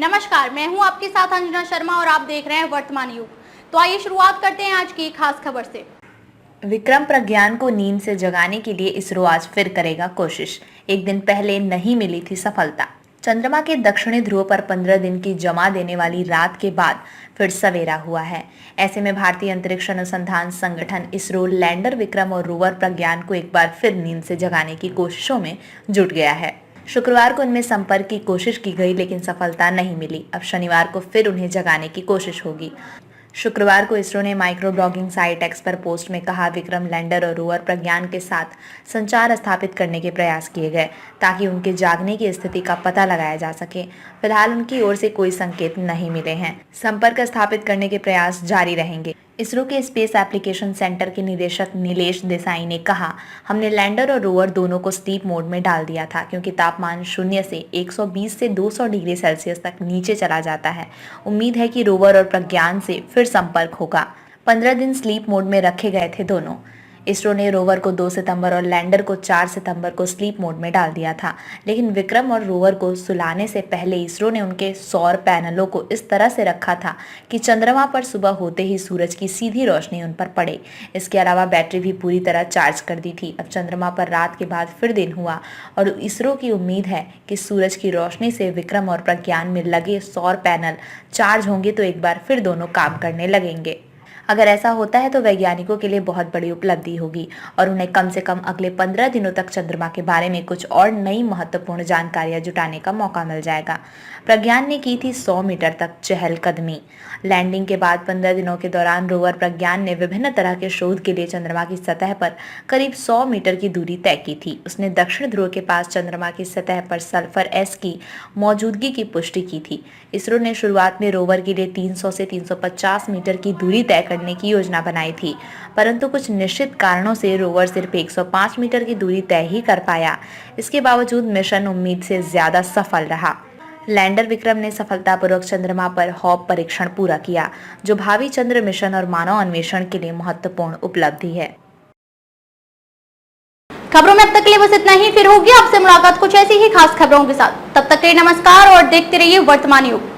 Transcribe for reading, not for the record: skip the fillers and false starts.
नमस्कार, मैं हूं आपके साथ अंजना शर्मा और आप देख रहे हैं वर्तमान युग। तो आइए शुरुआत करते हैं आज की खास खबर से। विक्रम प्रज्ञान को नींद से जगाने के लिए इसरो आज फिर करेगा कोशिश। एक दिन पहले नहीं मिली थी सफलता। चंद्रमा के दक्षिणी ध्रुव पर 15 दिन की जमा देने वाली रात के बाद फिर सवेरा हुआ है। ऐसे में भारतीय अंतरिक्ष अनुसंधान संगठन इसरो लैंडर विक्रम और रोवर प्रज्ञान को एक बार फिर नींद से जगाने की कोशिशों में जुट गया है। शुक्रवार को उनमें संपर्क की कोशिश की गई, लेकिन सफलता नहीं मिली। अब शनिवार को फिर उन्हें जगाने की कोशिश होगी। शुक्रवार को इसरो ने माइक्रो ब्लॉगिंग साइट एक्स पर पोस्ट में कहा, विक्रम लैंडर और रोवर प्रज्ञान के साथ संचार स्थापित करने के प्रयास किए गए ताकि उनके जागने की स्थिति का पता लगाया जा सके। फिलहाल उनकी ओर से कोई संकेत नहीं मिले हैं। संपर्क स्थापित करने के प्रयास जारी रहेंगे। इसरो के स्पेस एप्लीकेशन सेंटर के निदेशक नीलेश देसाई ने कहा, हमने लैंडर और रोवर दोनों को स्लीप मोड में डाल दिया था क्योंकि तापमान 0 से 120 से 200 डिग्री सेल्सियस तक नीचे चला जाता है। उम्मीद है कि रोवर और प्रज्ञान से फिर संपर्क होगा। 15 दिन स्लीप मोड में रखे गए थे दोनों। इसरो ने रोवर को 2 सितंबर और लैंडर को 4 सितंबर को स्लीप मोड में डाल दिया था, लेकिन विक्रम और रोवर को सुलाने से पहले इसरो ने उनके सौर पैनलों को इस तरह से रखा था कि चंद्रमा पर सुबह होते ही सूरज की सीधी रोशनी उन पर पड़े। इसके अलावा बैटरी भी पूरी तरह चार्ज कर दी थी। अब चंद्रमा पर रात के बाद फिर दिन हुआ और इसरो की उम्मीद है कि सूरज की रोशनी से विक्रम और प्रज्ञान में लगे सौर पैनल चार्ज होंगे तो एक बार फिर दोनों काम करने लगेंगे। अगर ऐसा होता है तो वैज्ञानिकों के लिए बहुत बड़ी उपलब्धि होगी और उन्हें कम से कम अगले 15 दिनों तक चंद्रमा के बारे में कुछ और नई महत्वपूर्ण जानकारियां जुटाने का मौका मिल जाएगा। प्रज्ञान ने की थी 100 मीटर तक चहलकदमी। लैंडिंग के बाद 15 दिनों के दौरान रोवर प्रज्ञान ने विभिन्न तरह के शोध के लिए चंद्रमा की सतह पर करीब 100 मीटर की दूरी तय की थी। उसने दक्षिण ध्रुव के पास चंद्रमा की सतह पर सल्फर एस की मौजूदगी की पुष्टि की थी। इसरो ने शुरुआत में रोवर के लिए 300 से 350 मीटर की दूरी तय करने की योजना बनाई थी, परंतु कुछ निश्चित कारणों से रोवर सिर्फ 105 मीटर की दूरी तय ही कर पाया। इसके बावजूद मिशन उम्मीद से ज्यादा सफल रहा। लैंडर विक्रम ने सफलतापूर्वक चंद्रमा पर हॉप परीक्षण पूरा किया, जो भावी चंद्र मिशन और मानव अन्वेषण के लिए महत्वपूर्ण उपलब्धि है। खबरों में अब तक के लिए बस इतना ही। फिर होगी आपसे मुलाकात कुछ ऐसी ही खास खबरों के साथ। तब तक के लिए नमस्कार और देखते रहिए वर्तमान युग।